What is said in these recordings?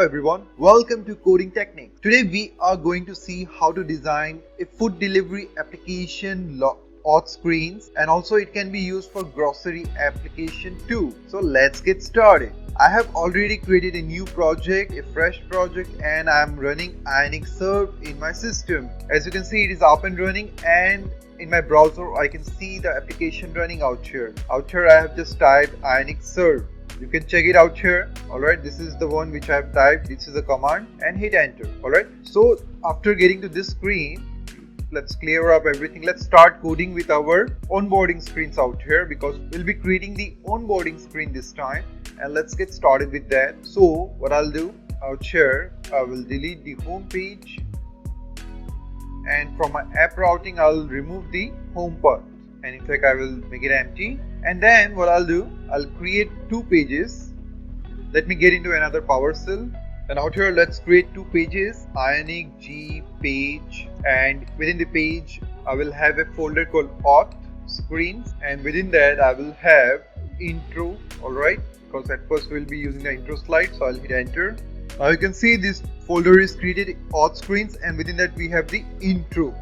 Hello everyone, welcome to Coding Techniques. Today we are going to see how to design a food delivery application auth screens, and also it can be used for grocery application too. So let's get started. I have already created a new project, a fresh project, and I'm running Ionic Service in my system. As you can see, it is up and running, and in my browser I can see the application running out here. Out here I have just typed Ionic Service. You can check it out here. Alright, this is the one which I have typed. This is the command, and hit enter. Alright, so after getting to this screen, let's clear up everything. Let's start coding with our onboarding screens out here, because we'll be creating the onboarding screen this time. And let's get started with that. So what I'll do out here, I will delete the home page, and from my app routing I'll remove the home part, and in fact I will make it empty. And then what I'll do, I'll create two pages. Let me get into another PowerShell, and out here let's create two pages, Ionic G page, and within the page I will have a folder called auth screens, and within that I will have intro. Alright, because at first we'll be using the intro slide, so I'll hit enter. Now you can see this folder is created auth screens, and within that we have the intro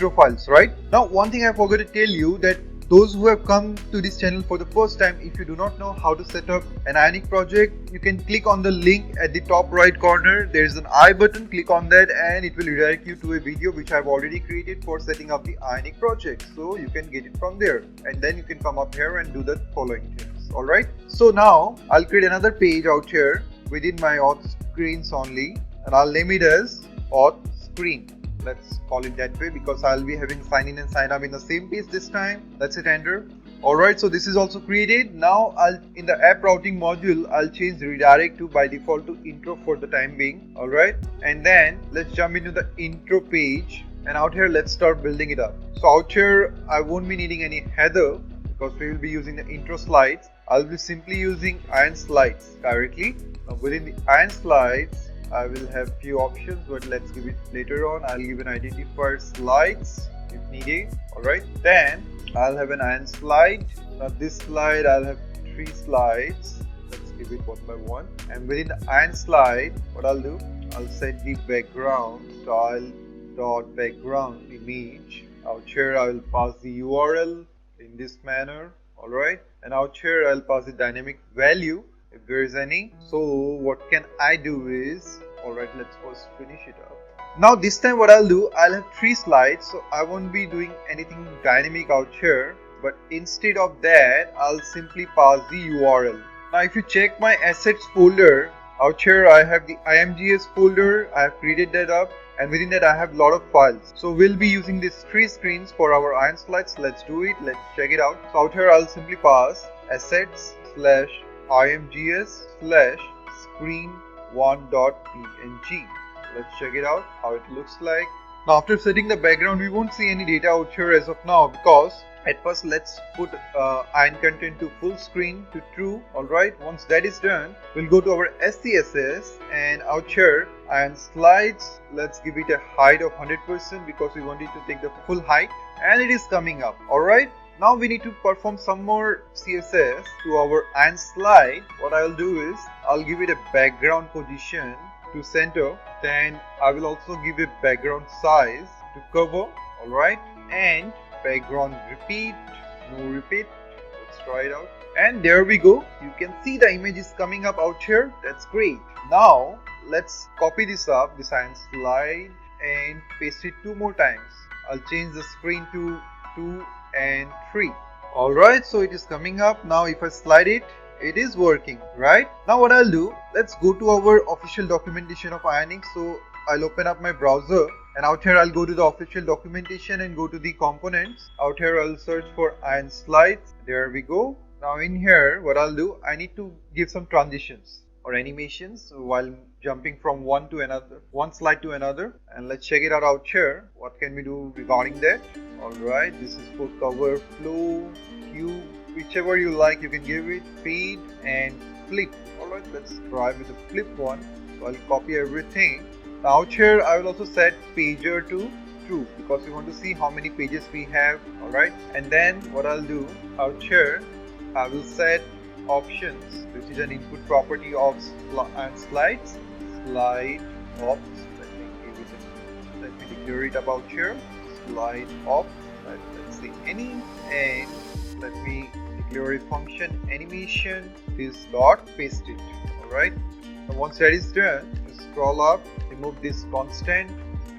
files. Right now, one thing I forgot to tell you, that those who have come to this channel for the first time, if you do not know how to set up an Ionic project, you can click on the link at the top right corner. There is an I button, click on that, and it will redirect you to a video which I have already created for setting up the Ionic project. So you can get it from there, and then you can come up here and do the following things. Alright, so now I'll create another page out here within my auth screens only, and I'll name it as auth screen. Let's call it that way, because I'll be having sign in and sign up in the same page this time. Let's hit enter. Alright, so this is also created. Now in the app routing module, I'll change redirect to by default to intro for the time being. Alright, and then let's jump into the intro page, and out here let's start building it up. So out here I won't be needing any header, because we will be using the intro slides. I'll be simply using Ion slides directly. Now within the Ion slides, I will have few options, but let's give it later on. I'll give an identifier slides if needed. Alright, then I'll have an Ion slide. Now this slide I'll have 3 slides. Let's give it one by one. And within the Ion slide, what I'll do, I'll set the background style dot background image. Out here I will pass the URL in this manner. Alright, and out here I'll pass the dynamic value if there is any. So what can I do is, alright, let's first finish it up. Now this time what I'll do, I'll have 3 slides, so I won't be doing anything dynamic out here, but instead of that I'll simply pass the URL. Now if you check my assets folder, out here I have the imgs folder. I have created that up, and within that I have a lot of files. So we'll be using these 3 screens for our Ion slides. Let's do it. Let's check it out. So out here I'll simply pass assets / imgs / screen1.png. Let's check it out how it looks like. Now after setting the background, we won't see any data out here as of now, because at first let's put Ion content to full screen to true. Alright, once that is done, we'll go to our SCSS, and out here Ion slides, let's give it a height of 100% because we want it to take the full height, and it is coming up. Alright, now we need to perform some more CSS to our Ion slide. What I'll do is, I'll give it a background position to center, then I will also give a background size to cover. Alright, and background repeat, no repeat. Let's try it out, and there we go. You can see the image is coming up out here. That's great. Now let's copy this up, this Ion slide, and paste it 2 more times. I'll change the screen to 2 and 3. Alright, so it is coming up. Now if I slide it, it is working. Right, now what I'll do, let's go to our official documentation of Ionic. So I'll open up my browser, and out here I'll go to the official documentation and go to the components. Out here I'll search for Ion slides. There we go. Now in here what I'll do, I need to give some transitions or animations while jumping from one slide to another, and let's check it out here. What can we do regarding that? Alright, this is for cover, flow, cube, whichever you like you can give it, feed and flip. Alright, let's try with the flip one. So I'll copy everything. Now out here I will also set pager to true, because we want to see how many pages we have. Alright, and then what I'll do, out here I will set options, which is an input property of Ion slides. slide opt. Let me declare it about here. Slide opt. Let's say any, and let me declare a function animation this dot paste it. Alright. So once that is done, just scroll up, remove this constant,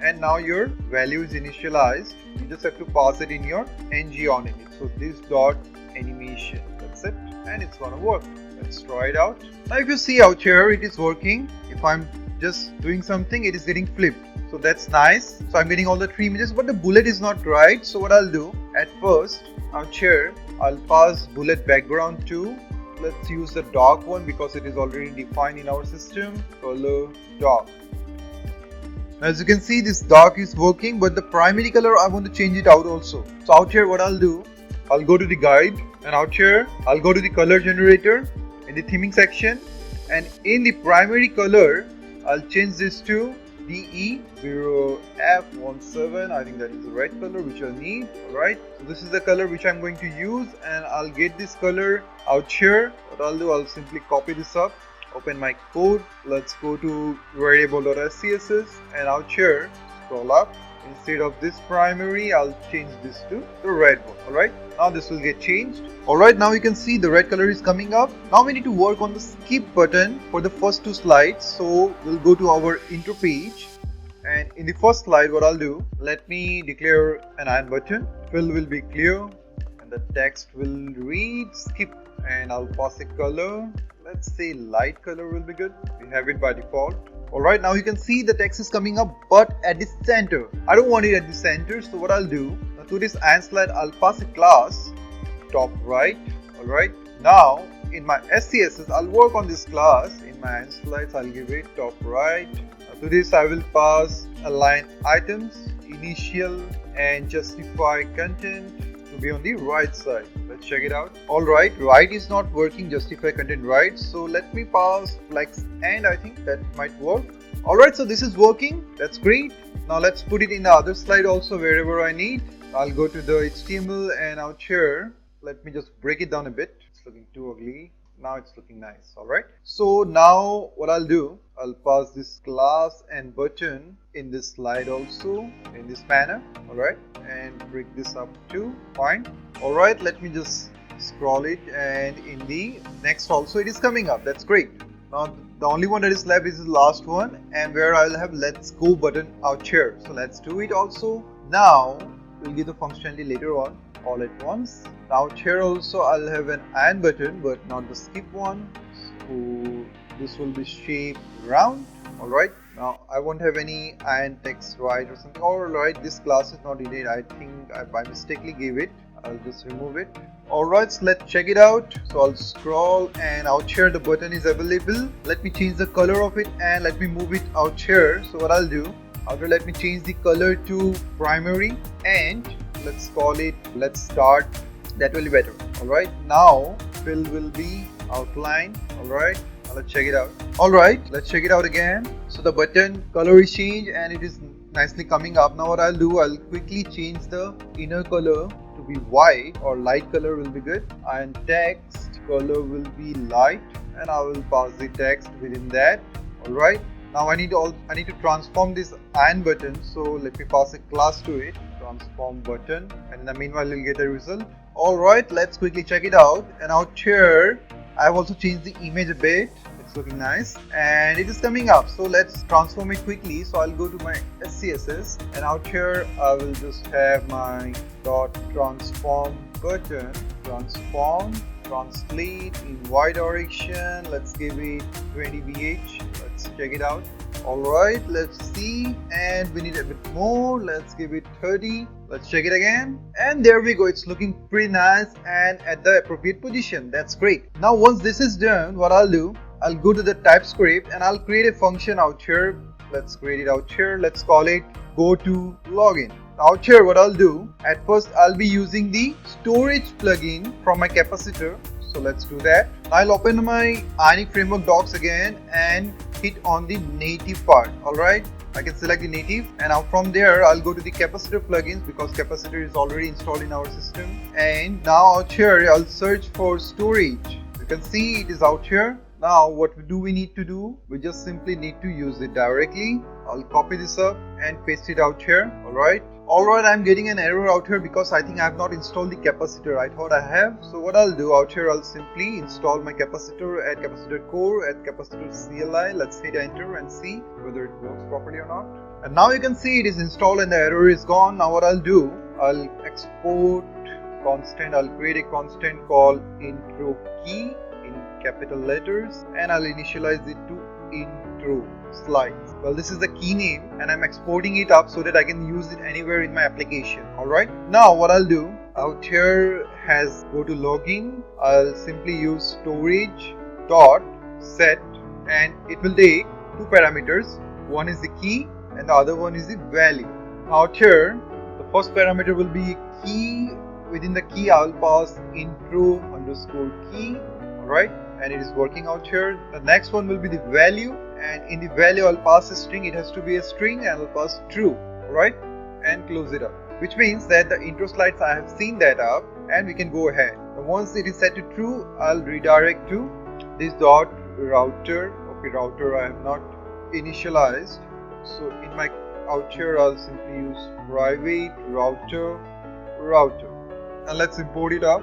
and now your value is initialized. You just have to pass it in your ng on it. So this dot animation, that's it, and it's gonna work. Let's try it out. Now if you see out here, it is working. If I'm just doing something, it is getting flipped. So that's nice. So I'm getting all the 3 images, but the bullet is not right. So what I'll do, at first out here, I'll pass bullet background to, let's use the dark one because it is already defined in our system. Color dark. As you can see, this dark is working, but the primary color I want to change it out also. So out here what I'll do, I'll go to the guide, and out here I'll go to the color generator in the theming section, and in the primary color I'll change this to DE0F17. I think that is the right color which I'll need. Alright, so this is the color which I'm going to use, and I'll get this color out here. What I'll do, I'll simply copy this up, open my code, let's go to variable.scss, and out here scroll up. Instead of this primary, I'll change this to the red one. Alright, now this will get changed. Alright, now you can see the red color is coming up. Now we need to work on the skip button for the first 2 slides. So we'll go to our intro page, and in the first slide what I'll do, let me declare an iron button. Fill will be clear and the text will read skip, and I'll pass a color. Let's say light color will be good. We have it by default. Alright, now you can see the text is coming up, but at the center. I don't want it at the center, so what I'll do, to this iron slide, I'll pass a class top right. Alright, now in my SCSS, I'll work on this class. In my iron slides, I'll give it top right. To this, I will pass align items, initial, and justify content to be on the right side. Let's check it out. Alright, right is not working, justify content right. So let me pass flex, and I think that might work. Alright, so this is working. That's great. Now let's put it in the other slide also wherever I need. I'll go to the HTML, and out here, let me just break it down a bit. It's looking too ugly. Now it's looking nice. Alright, so now what I'll do, I'll pass this class and button in this slide also in this manner. Alright, and break this up too. Fine. Alright, let me just scroll it, and in the next also it is coming up. That's great. Now the only one that is left is the last one, and where I'll have let's go button out here. So let's do it also. Now we'll give the functionality later on, all at once. Now here also I'll have an iron button, but not the skip one. So this will be shaped round. Alright, now I won't have any iron text right or something. Alright, this class is not needed. I think I by mistakenly gave it. I'll just remove it. Alright, so let's check it out. So I'll scroll, and out here the button is available. Let me change the color of it, and let me move it out here. So what I'll do, after let me change the color to primary, and let's call it let's start. That will be better. Alright, now fill will be outline. Alright, now let's check it out. Alright, let's check it out again. So the button color is changed, and it is nicely coming up. Now what I'll do, I'll quickly change the inner color to be white, or light color will be good, and text color will be light, and I will pass the text within that. Alright, now I need to transform this iron button, so let me pass a class to it, transform button, and in the meanwhile you'll get a result. Alright, let's quickly check it out. And out here I've also changed the image a bit. It's looking nice, and it is coming up. So let's transform it quickly. So I'll go to my SCSS, and out here I will just have my dot transform button, transform, translate in y direction. Let's give it 20 VH. Let's check it out. Alright, let's see, and we need a bit more. Let's give it 30. Let's check it again, and there we go. It's looking pretty nice and at the appropriate position. That's great. Now once this is done, what I'll do, I'll go to the TypeScript, and I'll create a function out here. Let's create it out here. Let's call it go to login. Out here what I'll do, at first I'll be using the storage plugin from my Capacitor. So let's do that. I'll open my Ionic framework docs again and hit on the native part. Alright, I can select the native, and now from there I'll go to the Capacitor plugins because Capacitor is already installed in our system. And now out here I'll search for storage. You can see it is out here. Now what do we need to do? We just simply need to use it directly. I'll copy this up and paste it out here. Alright, I'm getting an error out here because I think I have not installed the capacitor. I thought I have. So what I'll do out here, I'll simply install my capacitor, add capacitor core, add capacitor CLI. Let's hit enter and see whether it works properly or not. And now you can see it is installed and the error is gone. Now what I'll do, I'll export constant. I'll create a constant called intro key in capital letters and I'll initialize it to intro slides. Well, this is the key name and I'm exporting it up so that I can use it anywhere in my application. Alright, now what I'll do out here has go to login. I'll simply use storage dot set and it will take two parameters. One is the key and the other one is the value. Out here the first parameter will be key. Within the key I'll pass intro underscore key. Alright, and it is working out here. The next one will be the value and in the value I'll pass a string. It has to be a string and I'll pass true. Alright, and close it up, which means that the intro slides I have seen that up and we can go ahead. Now once it is set to true, I'll redirect to this dot router. Okay, router I have not initialized, so in my out here I'll simply use private router and let's import it up.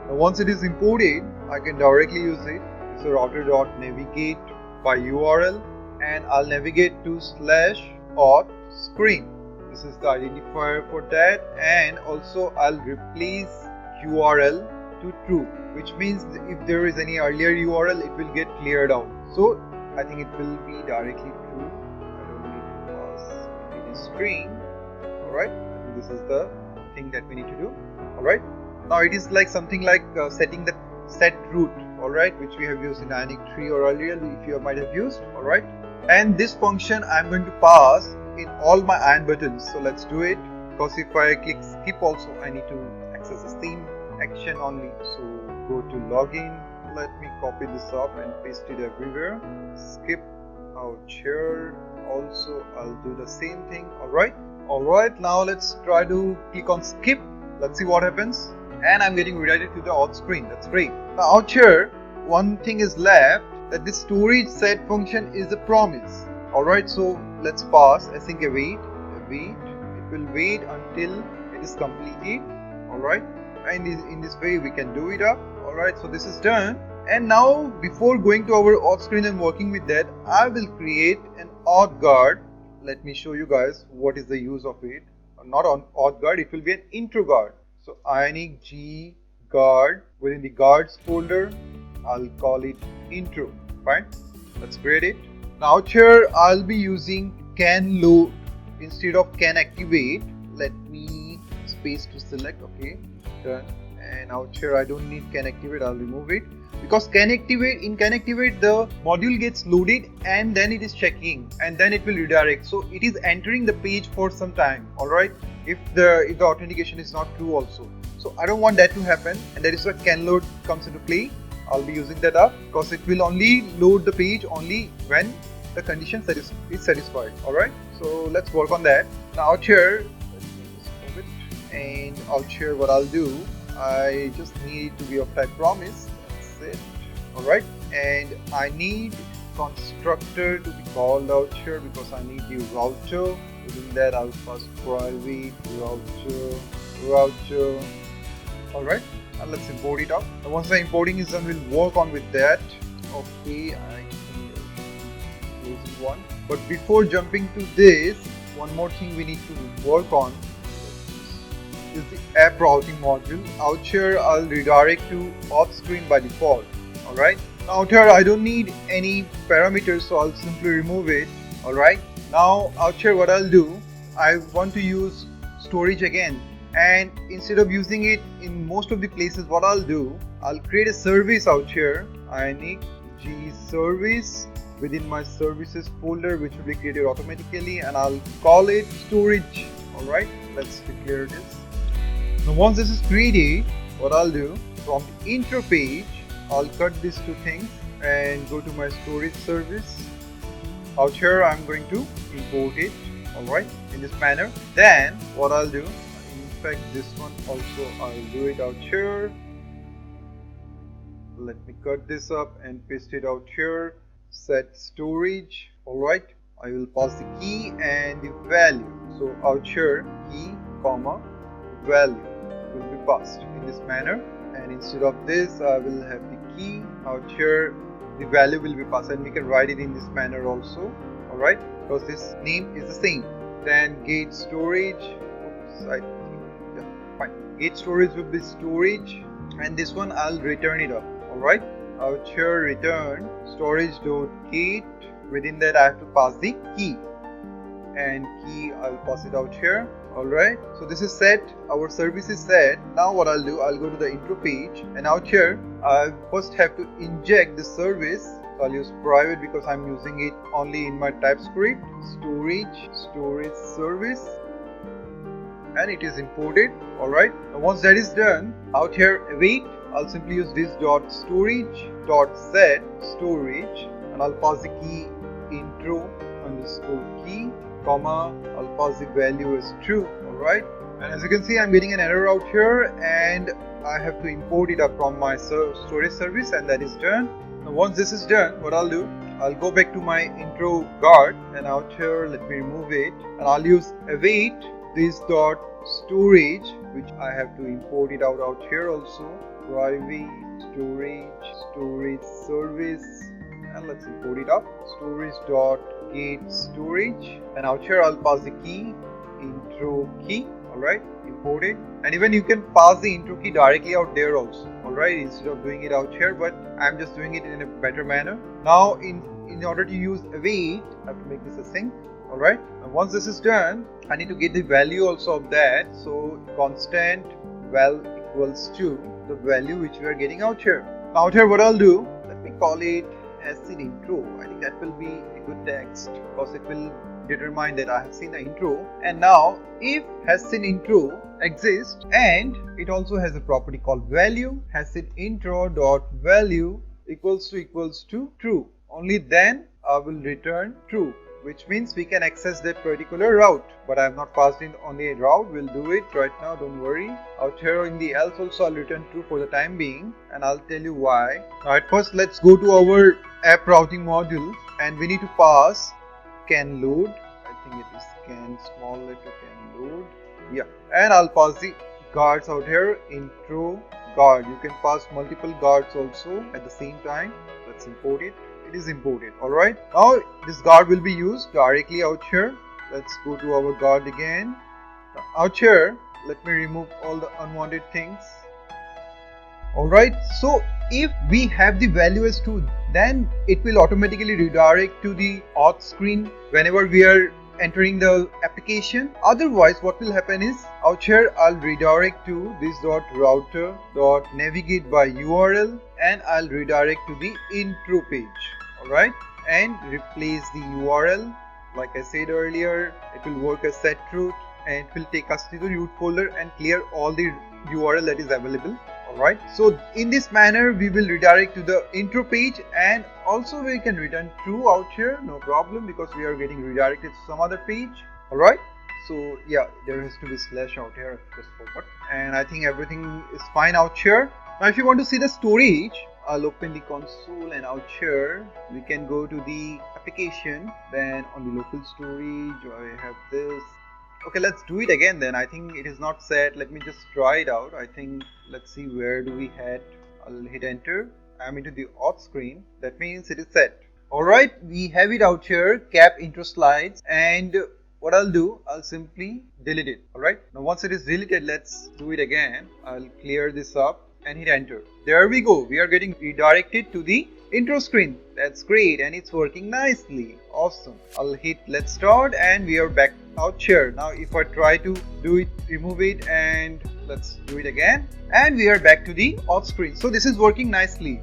Now once it is imported, I can directly use it. So router.navigate by URL and I'll navigate to /auth screen. This is the identifier for that, and also I'll replace URL to true, which means if there is any earlier URL it will get cleared out. So I think it will be directly true. I don't need to pass any string. Alright, I think this is the thing that we need to do. Alright, now it is like something like setting the set root, alright, which we have used in Ionic 3 or earlier if you might have used. Alright, and this function I'm going to pass in all my iron buttons. So let's do it, because if I click skip also I need to access the same action only. So go to login, let me copy this up and paste it everywhere. Skip out here also, I'll do the same thing. Alright, now let's try to click on skip. Let's see what happens. And I'm getting redirected to the auth screen. That's great. Now out here one thing is left, that this storage set function is a promise. Alright, so let's pass async await. It will wait until it is completed. Alright, and in this way we can do it up. Alright, so this is done. And now before going to our auth screen and working with that, I will create an auth guard. Let me show you guys what is the use of it. Not on auth guard, it will be an intro guard. So Ionic G guard, within the guards folder I'll call it intro. Fine, let's create it. Now out here I'll be using can load instead of can activate. Let me space to select. Okay, done. And out here I don't need can activate, I'll remove it, because in can activate the module gets loaded and then it is checking and then it will redirect, so it is entering the page for some time. Alright, if the authentication is not true also, so I don't want that to happen, and that is why can load comes into play. I'll be using that up because it will only load the page only when the condition is satisfied. Alright, so let's work on that. Now out here, let me just move it, and out here what I'll do, I just need to be of type promise. That's it. Alright, and I need constructor to be called out here because I need the router. Within that I'll pass private router. Alright, and let's import it up. And once the importing is done, we'll work on with that. Okay, I think closing one. But before jumping to this, one more thing we need to work on is the app routing module. Out here I'll redirect to auth screen by default. Alright, now out here I don't need any parameters, so I'll simply remove it. Alright, now out here what I'll do, I want to use storage again, and instead of using it in most of the places, what I'll do, I'll create a service out here, Ionic G service, within my services folder, which will be created automatically, and I'll call it storage. Alright, let's declare this. Now once this is created, what I'll do, from the intro page I'll cut these two things and go to my storage service. Out here I'm going to import it, alright, in this manner. Then what I'll do, in fact this one also I'll do it out here. let me cut this up and paste it out here. Set storage. Alright, I will pass the key and the value. So out here, key, comma, value will be passed in this manner. And instead of this, I will have the key. Out here, the value will be passed, and we can write it in this manner also. Alright, because this name is the same. Then gate storage. Oops, I think, yeah, fine. Gate storage will be storage, and this one I'll return it up. Alright, out here return storage.gate. Within that I have to pass the key, and key I'll pass it out here. Alright, so this is set, our service is set. Now what I'll do, I'll go to the intro page, and out here I first have to inject the service. So I'll use private because I'm using it only in my TypeScript. Storage service, and it is imported. Alright, now once that is done, out here await, I'll simply use this .storage.set storage, and I'll pass the key intro underscore key, comma, I'll pass the value as true. Alright, and as you can see, I'm getting an error out here, and I have to import it up from my storage service, and that is done. Now once this is done, what I'll do, I'll go back to my intro guard, and out here let me remove it, and I'll use await this dot storage, which I have to import it out here also. Private storage service, and let's import it up. Storage.gate storage, and out here I'll pass the key intro key. Alright, import it, and even you can pass the intro key directly out there also. Alright, instead of doing it out here, but I'm just doing it in a better manner. Now in order to use await, I have to make this a sync. Alright, and once this is done, I need to get the value also of that. So constant val equals to the value which we are getting out here. Now out here what I'll do, let me call it acid intro. I think that will be a good text because it will determine that I have seen the intro. And now if hasIn intro exists and it also has a property called value, hasIn intro dot value equals to true, only then I will return true, which means we can access that particular route. But I have not passed in on the route. We'll do it right now, don't worry. Out here in the else also I'll return true for the time being, and I'll tell you why. Now at first let's go to our app routing module, and we need to pass can load. I think it is can small letter can load. Yeah, and I'll pass the guards out here, intro guard. You can pass multiple guards also at the same time. Let's import it. It is imported. Alright, now this guard will be used directly out here. Let's go to our guard again. Now, out here, let me remove all the unwanted things. Alright, so if we have the value as true, then it will automatically redirect to the auth screen whenever we are entering the application. Otherwise, what will happen is out here I'll redirect to this router navigate by URL, and I'll redirect to the intro page. Alright, and replace the URL. Like I said earlier, it will work as set root, and it will take us to the root folder and clear all the URL that is available. Alright, so in this manner we will redirect to the intro page, and also we can return true out here, no problem, because we are getting redirected to some other page. Alright, so yeah, there has to be slash out here, I just forgot, and I think everything is fine out here. Now if you want to see the storage, I'll open the console, and out here we can go to the application. Then on the local storage I have this. Okay, let's do it again then. I think it is not set. Let me just try it out. I think, let's see, where do we head? I'll hit enter. I'm into the auth screen. That means it is set. Alright, we have it out here, cap intro slides, and what I'll do, I'll simply delete it. Alright, now once it is deleted, let's do it again. I'll clear this up and hit enter. There we go. We are getting redirected to the intro screen. That's great, and it's working nicely. Awesome. I'll hit let's start, and we are back out here. Now if I try to do it, remove it, and let's do it again, and we are back to the auth screen. So this is working nicely.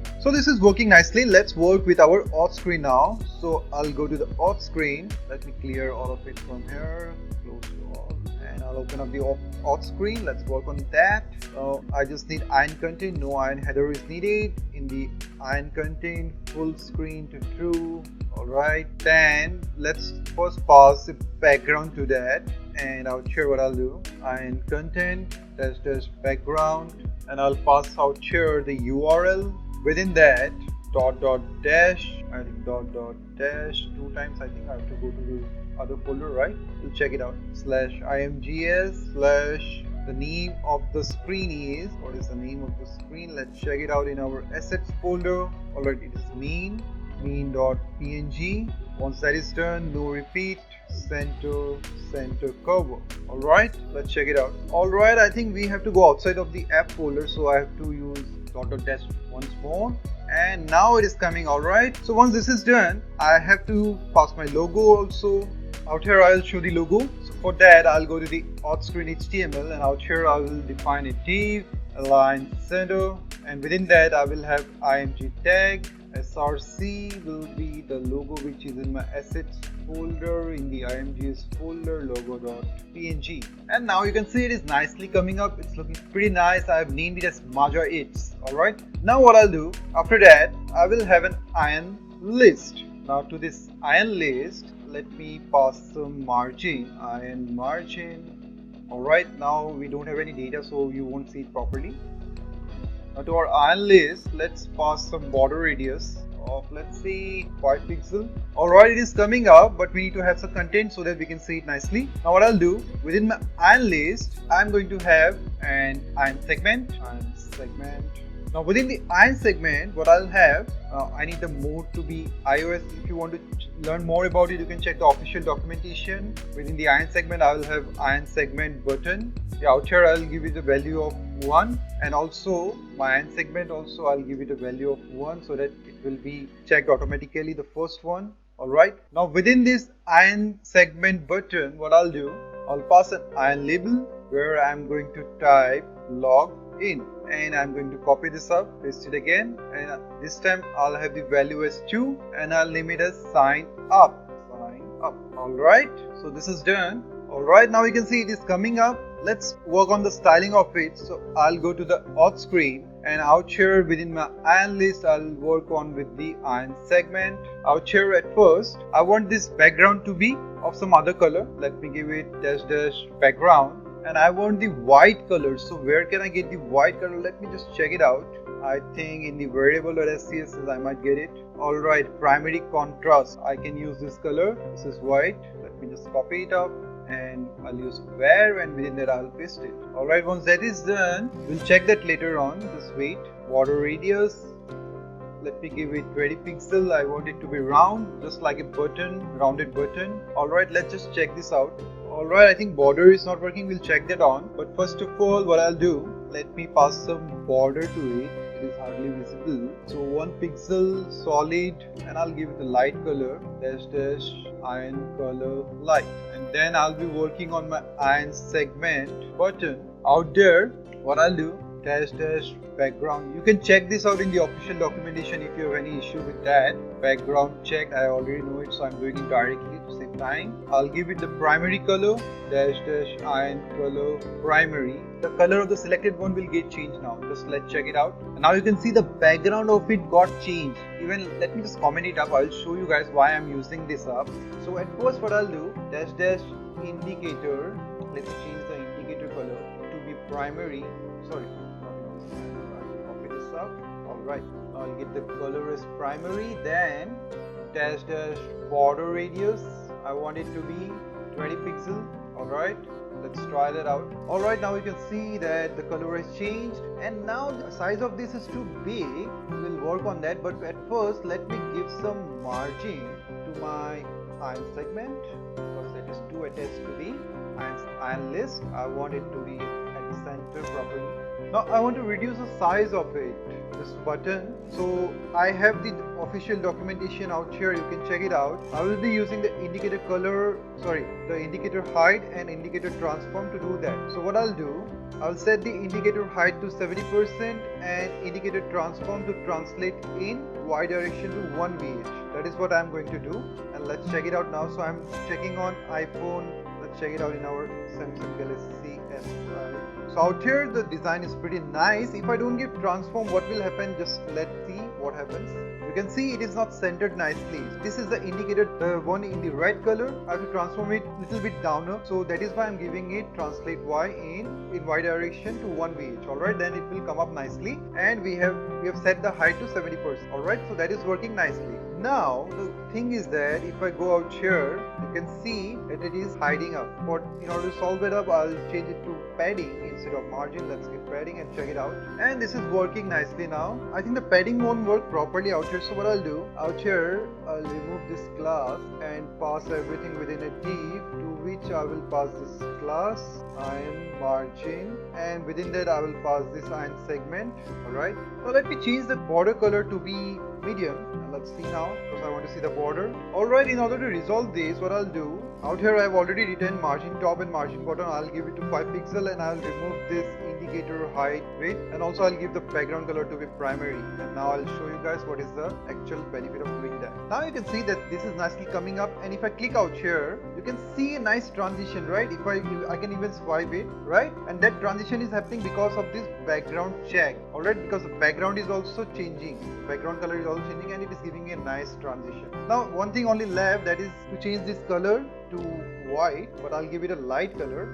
Let's work with our auth screen now. So I'll go to the auth screen. Let me clear all of it from here. Close to all, and I'll open up the auth screen. Let's work on that. I just need ion content. No ion header is needed. In the ion content, full screen to true. Alright, then let's first pass the background to that, and out here what I'll do, ion content dash background, and I'll pass out here the URL within that dot dash, I think dot dash 2 times. I think I have to go to the other folder, right? We'll check it out. Slash imgs slash the name of the screen is, what is the name of the screen? Let's check it out in our assets folder. Alright, it is main.png. Once that is done, no repeat, center cover. Alright, let's check it out. Alright, I think we have to go outside of the app folder, so I have to use dot dash once more, and now it is coming. Alright, so once this is done, I have to pass my logo also. Out here I'll show the logo. So for that I'll go to the auth screen HTML, and out here I will define a div, align center, and within that I will have img tag. src will be the logo which is in my assets folder, in the imgs folder, logo.png. And now you can see it is nicely coming up. It's looking pretty nice. I have named it as Maja It's. Alright, now what I'll do after that, I will have an ion list. Now to this ion list, let me pass some margin, ion margin. Alright, now we don't have any data, so you won't see it properly. Now to our ion list, let's pass some border radius of, let's say, 5 pixel. Alright, it is coming up, but we need to have some content so that we can see it nicely. Now what I'll do, within my ion list, I'm going to have an ion segment. Now within the ion segment, what I'll have, I need the mode to be iOS. If you want to learn more about it, you can check the official documentation. Within the ion segment, I will have ion segment button. Out here I'll give it a value of 1, and also my ion segment also I'll give it a value of 1 so that it will be checked automatically, the first one. Alright, now within this ion segment button, what I'll do, I'll pass an ion label where I'm going to type log in, and I'm going to copy this up, paste it again, and this time I'll have the value as 2, and I'll name it as sign up. Alright, so this is done. Alright, now you can see it is coming up. Let's work on the styling of it. So I'll go to the auth screen, and out here within my ion list I'll work on with the ion segment. Out here at first I want this background to be of some other color. Let me give it dash background, and I want the white color. So where can I get the white color? Let me just check it out. I think in the variable.scss I might get it. Alright, primary contrast, I can use this color. This is white. Let me just copy it up, and I'll use where, and within that I'll paste it. Alright, once that is done, we'll check that later on. Just wait. Border radius, let me give it 20 pixel. I want it to be round, just like a button, rounded button. Alright, let's just check this out. Alright, I think border is not working. We'll check that on. But first of all, what I'll do, let me pass some border to it. It is hardly visible. So 1 pixel solid, and I'll give it a light color, dash ion color light. And then I'll be working on my ion segment button. Out there, what I'll do, dash background. You can check this out in the official documentation if you have any issue with that. Background check, I already know it, so I'm doing it directly to save time. I'll give it the primary color, dash ion color primary. The color of the selected one will get changed now. Just let's check it out. And now you can see the background of it got changed. Even let me just comment it up. I'll show you guys why I'm using this up. So at first what I'll do, dash indicator. Let's change the indicator color to be primary. Sorry. Alright, now I'll get the color as primary, then dash border radius, I want it to be 20 pixel. Alright, let's try that out. Alright, now you can see that the color has changed, and now the size of this is too big. We'll work on that, but at first let me give some margin to my ion segment, because that is too attached to the ion list. I want it to be at the center properly. Now I want to reduce the size of it, this button. So I have the official documentation out here, you can check it out. I will be using the indicator height and indicator transform to do that. So what I'll do, I'll set the indicator height to 70% and indicator transform to translate in Y direction to 1 VH. That is what I'm going to do, and let's check it out now. So I'm checking on iPhone. Let's check it out in our Samsung Galaxy S5. So out here the design is pretty nice. If I don't give transform, what will happen? Just let's see what happens. You can see it is not centered nicely. This is the indicator, the one in the red color. I have to transform it a little bit downer, so that is why I'm giving it translate Y in Y direction to 1 VH. Alright, then it will come up nicely, and we have set the height to 70%. Alright, so that is working nicely. Now the thing is that if I go out here, you can see that it is hiding up. But in order to solve it up, I'll change it to padding instead of margin. Let's get padding and check it out. And this is working nicely now. I think the padding won't work properly out here, so what I'll do out here, I'll remove this class and pass everything within a div, to which I will pass this class ion margin, and within that I will pass this ion segment. Alright, now let me change the border color to be medium, and let's see now, because I want to see the border. Alright, in order to resolve this, what I'll do, out here I have already written margin top and margin bottom. I'll give it to 5 pixel, and I'll remove this indicator height width, and also I'll give the background color to be primary. And now I'll show you guys what is the actual benefit of doing that. Now you can see that this is nicely coming up, and if I click out here, you can see a nice transition, right? If I can even swipe it, right? And that transition is happening because of this background check. Alright, because the background is also changing, background color is also changing, and it is giving me a nice transition. Now one thing only left, that is to change this color to white, but I'll give it a light color.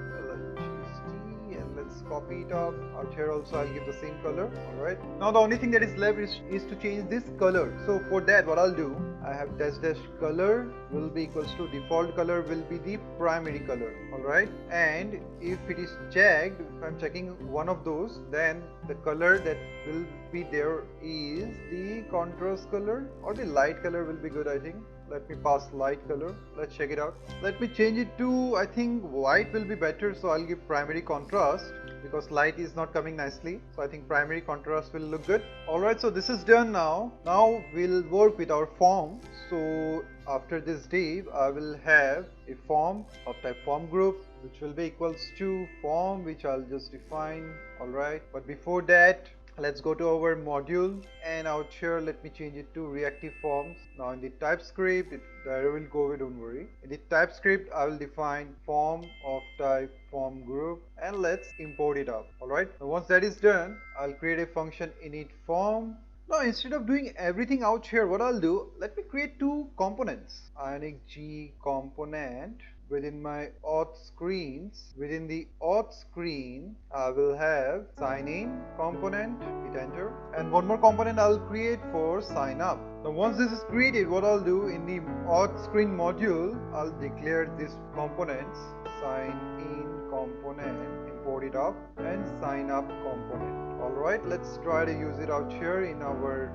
Let's copy it up. Out here also I'll give the same color. Alright, now the only thing that is left is to change this color. So for that, what I'll do, I have dash color will be equals to default color will be the primary color. Alright, and if it is checked, if I'm checking one of those, then the color that will be there is the contrast color, or the light color will be good, I think. Let me pass light color. Let's check it out. Let me change it to, I think white will be better, so I'll give primary contrast, because light is not coming nicely. So I think primary contrast will look good. Alright, so this is done now. Now we'll work with our form. So after this div, I will have a form of type form group, which will be equals to form, which I'll just define. Alright, but before that, let's go to our module, and out here let me change it to reactive forms. Now in the TypeScript, the error will go away, don't worry. In the TypeScript, I will define form of type form group, and let's import it up. Alright, now once that is done, I'll create a function init form. Now instead of doing everything out here, what I'll do, let me create two components. Ionic G component. Within my auth screens, within the auth screen, I will have sign in component, hit enter, and one more component I'll create for sign up. Now once this is created, what I'll do, in the auth screen module, I'll declare this components, sign in component, import it up, and sign up component. Alright, let's try to use it out here in our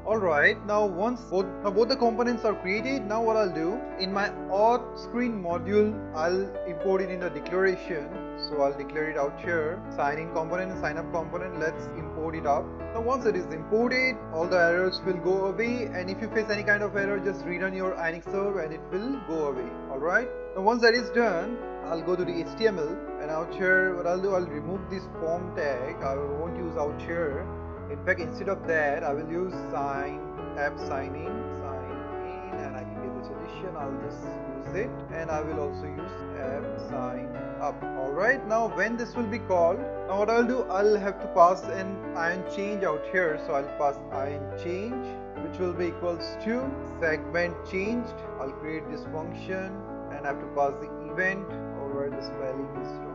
Alright, now once both the components are created, now what I'll do, in my auth screen module, I'll import it in the declaration. So I'll declare it out here, sign in component and sign up component. Let's import it up. Now once it is imported, all the errors will go away, and if you face any kind of error, just rerun your Ionic serve and it will go away. Alright, now once that is done, I'll go to the HTML, and out here what I'll do, I'll remove this form tag. I won't use out here. In fact, instead of that, I will use app sign in, and I can get this addition. I'll just use it, and I will also use app sign up. Alright, now when this will be called, now what I'll do, I'll have to pass an ion change out here. So I'll pass ion change, which will be equals to segment changed. I'll create this function, and I have to pass the event. Alright, the spelling is wrong.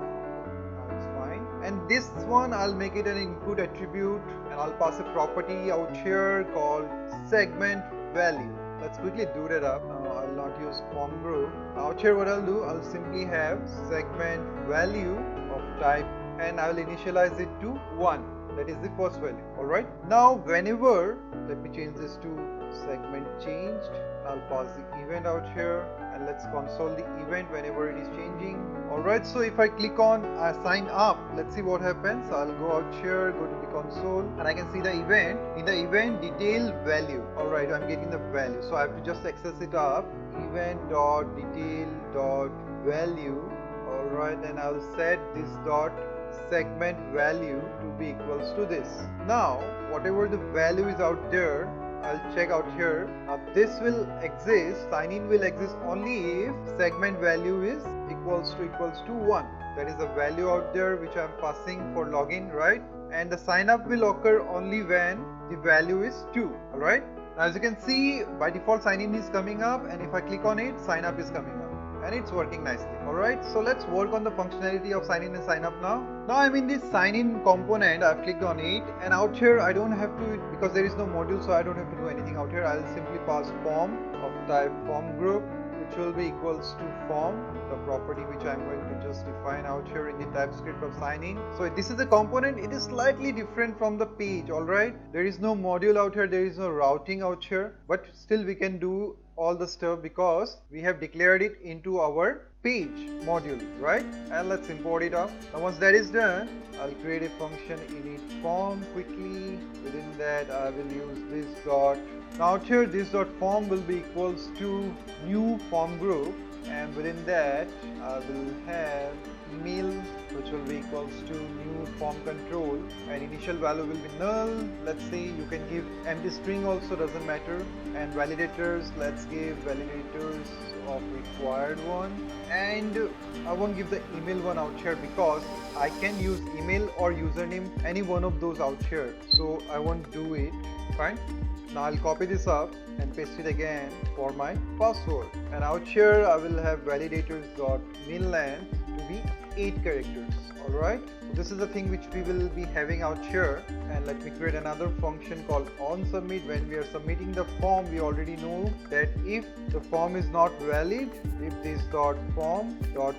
And this one, I'll make it an input attribute, and I'll pass a property out here called segment value. Let's quickly do that up. I'll not use form group. Out here what I'll do, I'll simply have segment value of type, and I will initialize it to 1. That is the first value. Alright, now whenever, let me change this to segment changed. I'll pass the event out here, and let's console the event whenever it is changing. Alright, so if I click on sign up, let's see what happens. I'll go out here, go to the console, and I can see the event. In the event detail value, alright, I'm getting the value, so I have to just access it up, event.detail.value. Alright, and I'll set this dot segment value to be equals to this. Now whatever the value is out there, I'll check out here. Now this will exist, sign in will exist only if segment value is equals to 1. That is the value out there which I'm passing for login, right? And the sign up will occur only when the value is 2. Alright, Now as you can see, by default sign in is coming up, and if I click on it, sign up is coming up. And it's working nicely. Alright, so let's work on the functionality of sign in and sign up now. Now I'm in this sign in component, I've clicked on it, and out here I don't have to, because there is no module, so I don't have to do anything out here. I'll simply pass form of type form group, which will be equals to form, the property which I'm going to just define out here in the TypeScript of sign in. So this is a component, it is slightly different from the page, alright. There is no module out here, there is no routing out here, but still we can do all the stuff because we have declared it into our page module, right? And let's import it up. Now once that is done, I'll create a function init form quickly. Within that I will use this dot. Now out here this dot form will be equals to new form group, and within that I will have email, which will be equals to new form control, and initial value will be null. Let's say you can give empty string also, doesn't matter. And validators, let's give validators of required one, and I won't give the email one out here because I can use email or username, any one of those out here, so I won't do it. Fine. Now I'll copy this up and paste it again for my password, and out here I will have validators dot min length to be 8 characters. Alright, so this is the thing which we will be having out here. And let me create another function called onSubmit. When we are submitting the form, we already know that if the form is not valid, if this dot form dot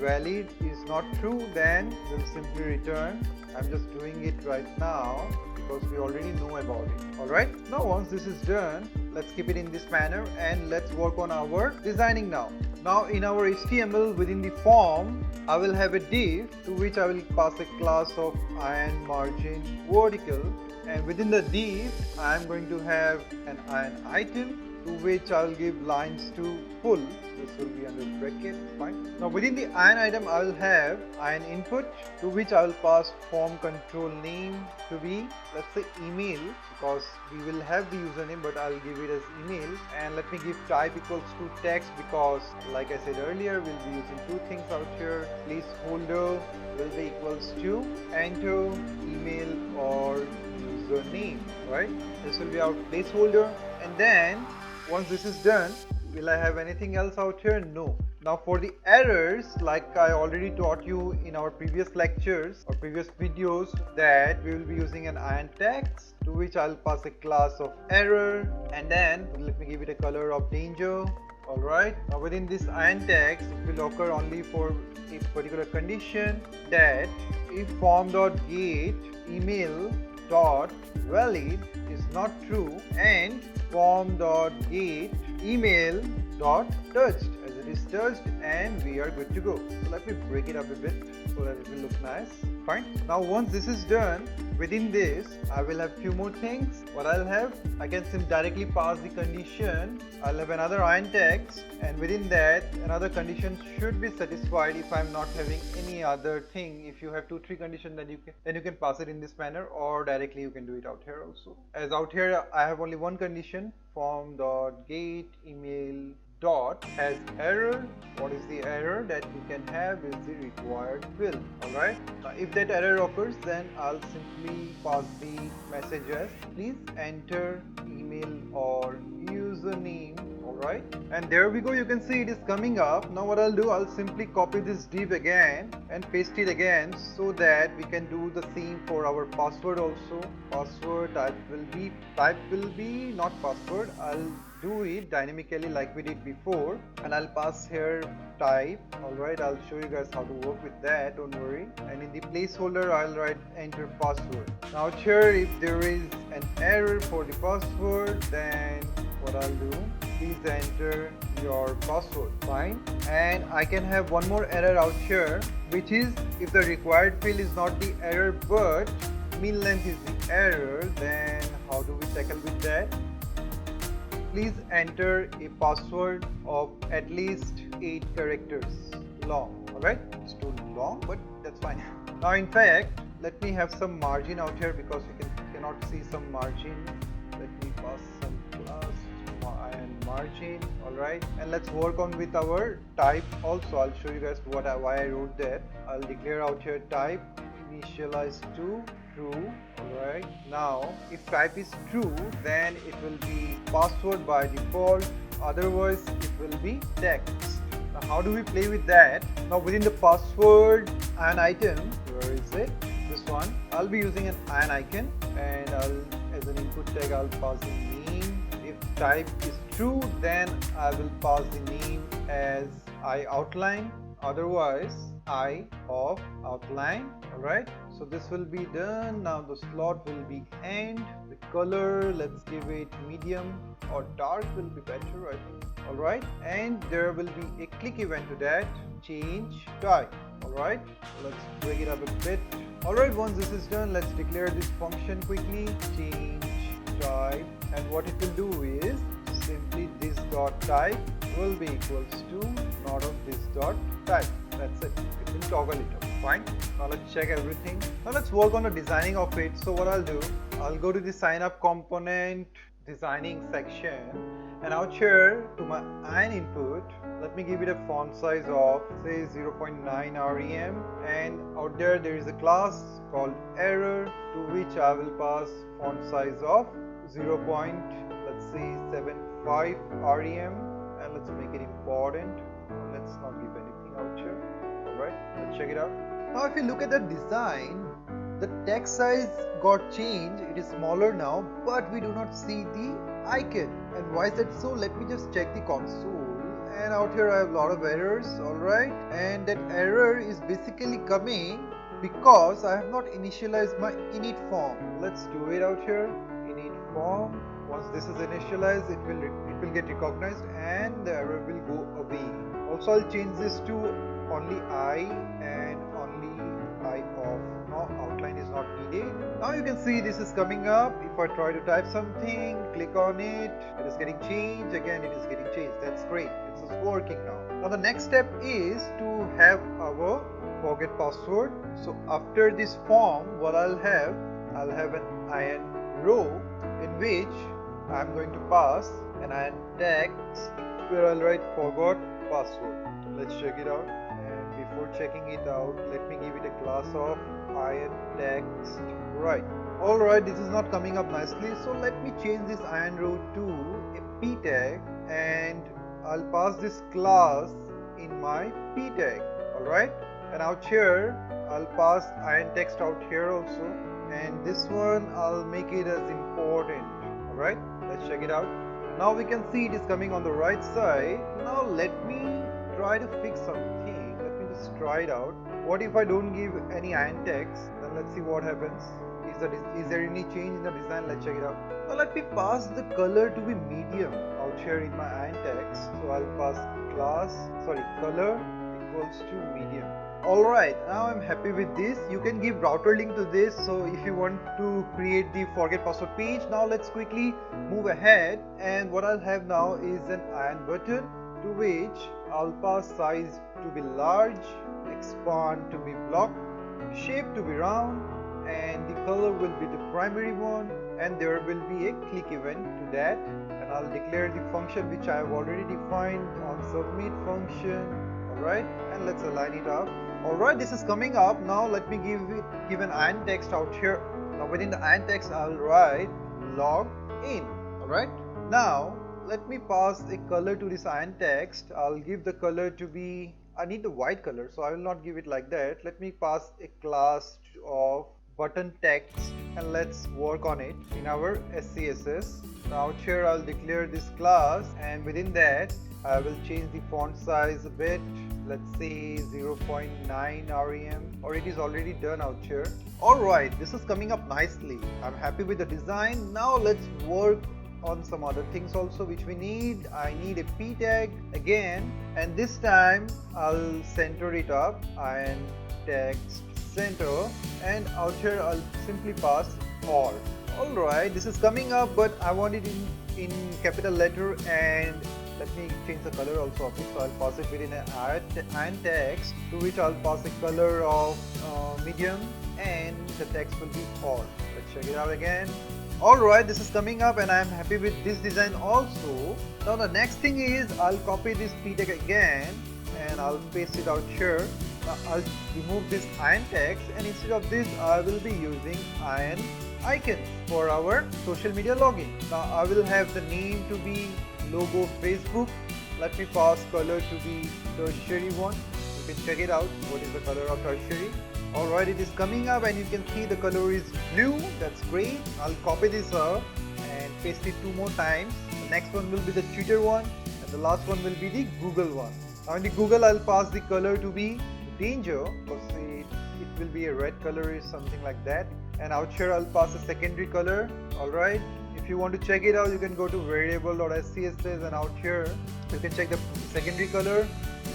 valid is not true, then we'll simply return. I'm just doing it right now because we already know about it. Alright, now once this is done, let's keep it in this manner and let's work on our designing now. Now in our HTML, within the form, I will have a div to which I will pass a class of iron margin vertical, and within the div I am going to have an iron item to which I will give lines to full. This will be under bracket. Fine. Now within the iron item I will have iron input to which I will pass form control name to be, let's say, email, because we will have the username but I'll give it as email. And let me give type equals to text because, like I said earlier, we'll be using two things out here. Placeholder will be equals to enter email or username, right? This will be our placeholder. And then once this is done, will I have anything else out here? No. Now for the errors, like I already taught you in our previous lectures or previous videos, that we will be using an iron text to which I'll pass a class of error, and then let me give it a color of danger. Alright, now within this iron text, it will occur only for a particular condition, that if form.get email dot valid is not true and form.get email dot touched, as it is touched, and we are good to go. So let me break it up a bit so that it will look nice. Fine. Now once this is done, within this I will have few more things. What I'll have, I can directly pass the condition. I'll have another iron text, and within that another condition should be satisfied if I'm not having any other thing. If you have 2-3 conditions, then you can pass it in this manner, or directly you can do it out here also. As out here I have only one condition, form.get email dot has error. What is the error that you can have is the required fill. Alright, now if that error occurs, then I'll simply pass the message as please enter email or username. Alright, and there we go, you can see it is coming up. Now what I'll do, I'll simply copy this div again and paste it again so that we can do the same for our password also. Password type will be not password. I'll do it dynamically like we did before, and I'll pass here type. Alright, I'll show you guys how to work with that, don't worry. And in the placeholder I'll write enter password. Now here if there is an error for the password, then what I'll do, please enter your password. Fine. And I can have one more error out here, which is if the required field is not the error but min length is the error, then how do we tackle with that? Please enter a password of at least 8 characters long. Alright, it's too long, but that's fine. Now in fact, let me have some margin out here because we cannot see some margin. Let me pass some class and margin. Alright, and let's work on with our type also. I'll show you guys why I wrote that. I'll declare out here type initialize to true. Alright, now if type is true, then it will be password by default, otherwise it will be text. Now how do we play with that? Now within the password and item, where is it? This one, I'll be using an ion icon, and as an input tag I'll pass the name. If type is true, then I will pass the name as I outline, otherwise I of outline. Alright, so this will be done. Now the slot will be end. The color, let's give it medium or dark will be better, I think. Alright, and there will be a click event to that. Change type. Alright, let's break it up a bit. Alright, once this is done, let's declare this function quickly. Change type, and what it will do is simply this dot type will be equals to not of this dot type. That's it. It will toggle it up. Fine. Now let's check everything. Now let's work on the designing of it. So what I'll do, I'll go to the sign up component designing section, and out here to my ion input, let me give it a font size of say 0.9 rem, and out there is a class called error, to which I will pass font size of 0.75 rem, and let's make it important. Let's not give anything out here. Alright, let's check it out. Now if you look at the design, the text size got changed. It is smaller now, but we do not see the icon. And why is that so? Let me just check the console, and out here I have a lot of errors. Alright, and that error is basically coming because I have not initialized my init form. Let's do it out here. Init form. Once this is initialized, it will get recognized and the error will go away. Also, I'll change this to only I and only I off. Now outline is not needed. Now you can see this is coming up. If I try to type something, click on it, it is getting changed. Again, it is getting changed. That's great. This is working now. Now the next step is to have our forget password. So after this form, what I'll have an ion row in which I'm going to pass an ion text where I'll write forgot password. Let's check it out. And before checking it out, let me give it a class of ion text. Right. Alright, this is not coming up nicely, so let me change this ion row to a p tag, and I'll pass this class in my p tag. Alright, and out here I'll pass ion text out here also, and this one I'll make it as important. Alright, let's check it out. Now we can see it is coming on the right side. Now let me try to fix something. Let me just try it out. What if I don't give any ion text? Then let's see what happens. Is there any change in the design? Let's check it out. Now let me pass the color to be medium out here in my ion text. So I'll pass color equals to medium. Alright, now I'm happy with this. You can give router link to this, so if you want to create the forget password page. Now let's quickly move ahead, and what I'll have now is an ion button, to which I'll pass size to be large, expand to be block, shape to be round, and the color will be the primary one, and there will be a click event to that, and I'll declare the function which I have already defined on submit function. Alright, and let's align it up. Alright, this is coming up. Now let me give an ion text out here. Now within the ion text I'll write log in. Alright, now let me pass a color to this ion text. I'll give the color to be, I need the white color, so I will not give it like that. Let me pass a class of button text, and let's work on it in our SCSS. Now here I'll declare this class, and within that I will change the font size a bit. Let's say 0.9 rem, or it is already done out here. Alright, this is coming up nicely. I'm happy with the design. Now let's work on some other things also which we need. I need a p tag again, and this time I'll center it up, ion text center, and out here I'll simply pass all. Alright, this is coming up, but I want it in capital letter, and let me change the color also of it. So I'll pass it within an ion text, to which I'll pass a color of medium, and the text will be all. Let's check it out again. Alright, this is coming up, and I'm happy with this design also. Now the next thing is I'll copy this p tag again, and I'll paste it out here. Now I'll remove this Ion text, and instead of this I will be using Ion icons for our social media login. Now I will have the name to be logo Facebook. Let me pass color to be tertiary one. You can check it out. What is the color of tertiary? Alright, it is coming up and you can see the color is blue. That's great. I'll copy this up and paste it 2 more times. The next one will be the Twitter one, and the last one will be the Google one. Now in the Google I'll pass the color to be danger, because it will be a red color or something like that. And out here I'll pass a secondary color. Alright, if you want to check it out, you can go to variable.scss, and out here you can check the secondary color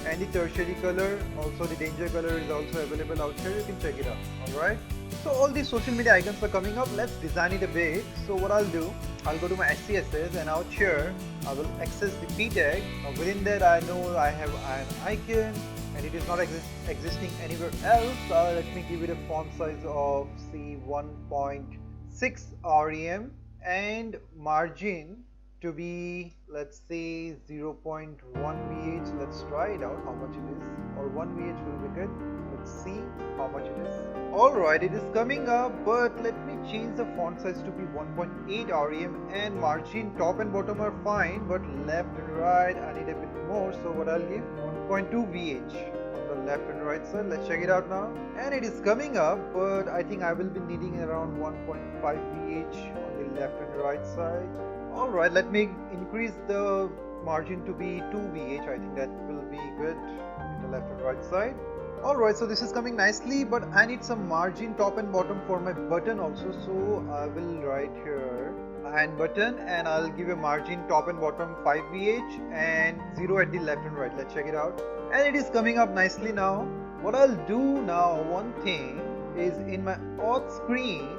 and the tertiary color. Also the danger color is also available out here. You can check it out. Alright, so all these social media icons are coming up. Let's design it a bit. So what I'll do, I'll go to my SCSS, and out here I will access the p tag. Now within that I know I have an icon and it is not existing anywhere else. Let me give it a font size of say 1.6 rem and margin to be, let's say, 0.1 VH. Let's try it out how much it is, or 1 VH will be good. Let's see how much it is. Alright, it is coming up, but let me change the font size to be 1.8 rem, and margin top and bottom are fine, but left and right I need a bit more. So what I'll give, 1.2 VH on the left and right side. Let's check it out now, and it is coming up, but I think I will be needing around 1.5 VH on the left and right side. Alright, let me increase the margin to be 2 VH. I think that will be good in the left and right side. Alright, so this is coming nicely, but I need some margin top and bottom for my button also. So I will write here and button, and I'll give a margin top and bottom 5 VH and 0 at the left and right. Let's check it out, and it is coming up nicely now. What I'll do now, one thing is, in my auth screen,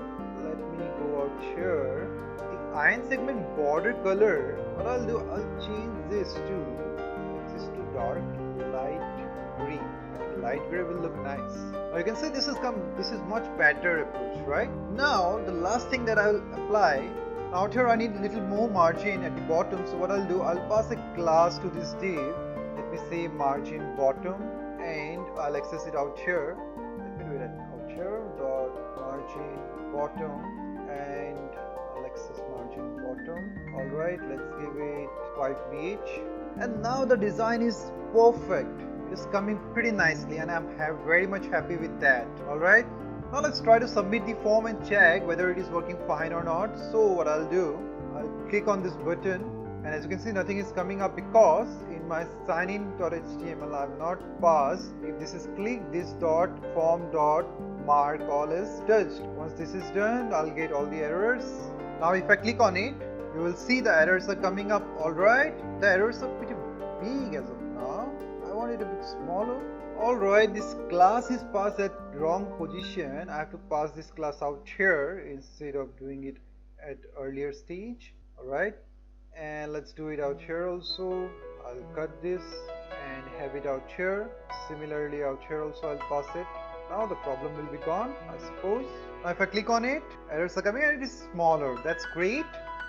let me go out here, the iron segment border color, what I'll do, I'll change this to dark light green. Light gray will look nice. Now you can see this is much better approach, right? Now the last thing that I'll apply, out here I need a little more margin at the bottom. So what I'll do, I'll pass a class to this div. Let me say margin bottom, and I'll access it out here. Let me do it out here, dot margin bottom, and I'll access margin bottom. Alright, let's give it 5 VH, and now the design is perfect. It's coming pretty nicely, and I'm very much happy with that. Alright, now let's try to submit the form and check whether it is working fine or not. So what I'll do, I'll click on this button, and as you can see nothing is coming up because in my signin.html I have not passed. If this is clicked, this dot form dot mark all is touched. Once this is done, I'll get all the errors. Now if I click on it, you will see the errors are coming up. Alright, the errors are pretty big as of now. I want it a bit smaller. Alright, this class is passed at wrong position. I have to pass this class out here instead of doing it at earlier stage. Alright, and let's do it out here also. I'll cut this and have it out here. Similarly out here also I'll pass it. Now the problem will be gone, I suppose. Now if I click on it, errors are coming and it is smaller. That's great.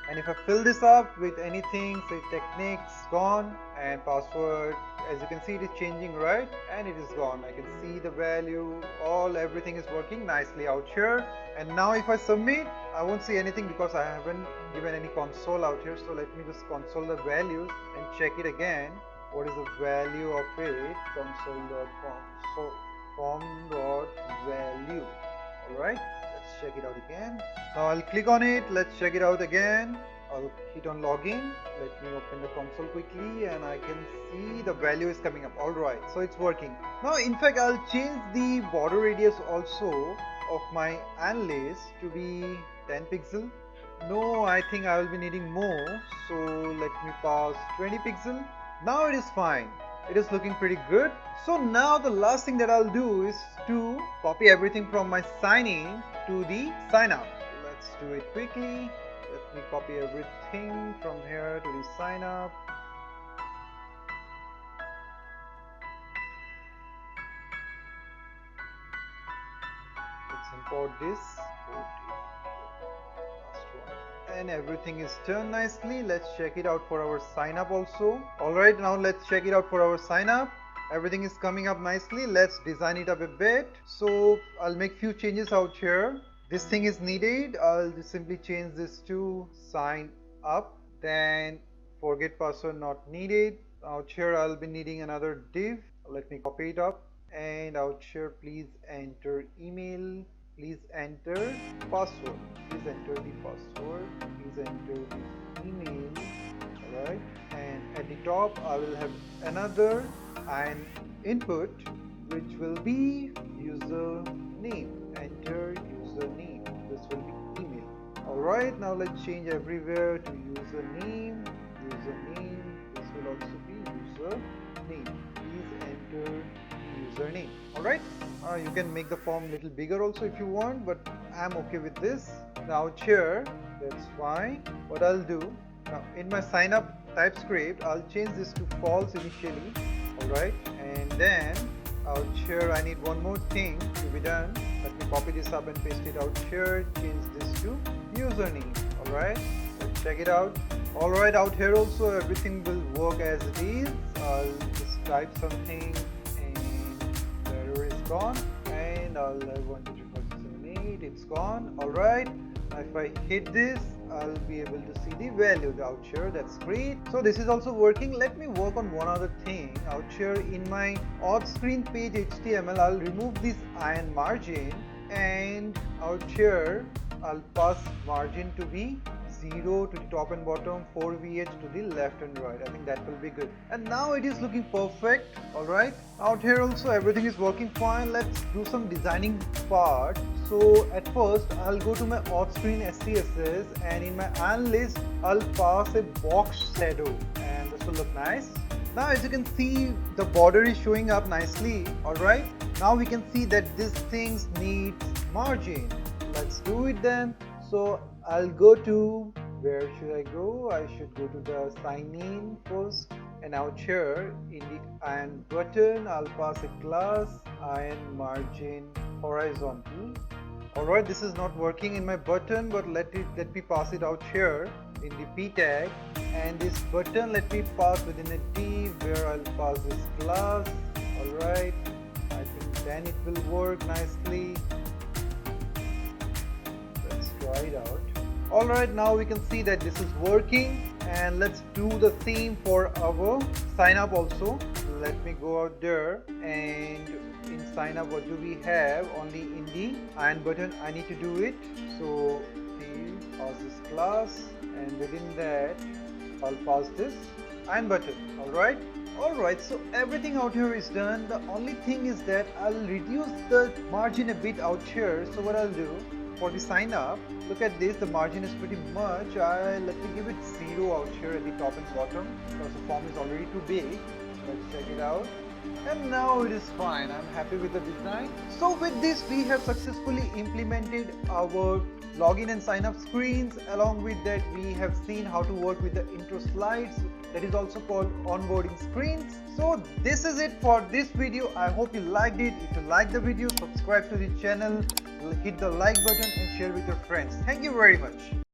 And if I fill this up with anything, say Technyks, gone, and password, as you can see it is changing, right? And it is gone. I can see the value, everything is working nicely out here. And now if I submit, I won't see anything because I haven't given any console out here. So let me just console the values and check it again. What is the value of it? Form.value. Alright, let's check it out again. Now I'll click on it, let's check it out again. I'll hit on login. Let me open the console quickly, and I can see the value is coming up. Alright, so it's working. Now in fact I'll change the border radius also of my analyst to be 10 pixel. No, I think I will be needing more, so let me pass 20 pixel. Now it is fine. It is looking pretty good. So now the last thing that I'll do is to copy everything from my sign in to the sign up. Let's do it quickly. Let me copy everything from here to the sign up. Let's import this. And everything is done nicely. Let's check it out for our sign up also. Alright, now let's check it out for our sign up. everything is coming up nicely. Let's design it up a bit. So I'll make few changes out here. This thing is needed. I'll just simply change this to sign up. Then forget password not needed. Out here I'll be needing another div. Let me copy it up. And out here please enter email. Please enter password. Please enter the password. Please enter the email. Alright. And at the top I will have another and input which will be username. Enter username. This will be email. Alright, now let's change everywhere to username. Username. This will also be username. Please enter username. Alright, you can make the form a little bigger also if you want, but I'm okay with this. Now here, that's fine. What I'll do now in my sign up TypeScript, I'll change this to false initially. Alright, and then out here I need one more thing to be done. Let me copy this up and paste it out here. Change this to username. Alright, let's check it out. Alright, out here also everything will work as it is. I'll just type something and the error is gone, and I'll have 1 2 3 4 5 6 7 8. It's gone. Alright, if I hit this, I'll be able to see the value out here. That's great. So this is also working. Let me work on one other thing. Out here in my auth screen page HTML, I'll remove this iron margin, and out here I'll pass margin to be 0 to the top and bottom, 4VH to the left and right. I think that will be good. And now it is looking perfect. Alright, out here also everything is working fine. Let's do some designing part. So at first I'll go to my auth screen SCSS, and in my iron list I'll pass a box shadow, and this will look nice. Now as you can see, the border is showing up nicely. Alright, now we can see that this thing needs margin. Let's do it then. So I'll go to, where should I go? I should go to the sign in first, and out here in the iron button I'll pass a class iron margin horizontal. Alright, this is not working in my button, but let me pass it out here in the p tag, and this button let me pass within a div where I'll pass this class. Alright, I think then it will work nicely. Let's try it out. Alright, now we can see that this is working, and let's do the same for our sign up also. Let me go out there, and in sign up what do we have? Only in the iron button I need to do it. So pass this class, and within that I'll pass this iron button. Alright, so everything out here is done. The only thing is that I'll reduce the margin a bit out here. So what I'll do for the sign up, look at this, the margin is pretty much. Let me give it 0 out here at the top and bottom because the form is already too big. Let's check it out, and now it is fine. I'm happy with the design. So with this we have successfully implemented our login and sign up screens. Along with that we have seen how to work with the intro slides, that is also called onboarding screens. So this is it for this video. I hope you liked it. If you liked the video, subscribe to the channel, hit the like button and share with your friends. Thank you very much.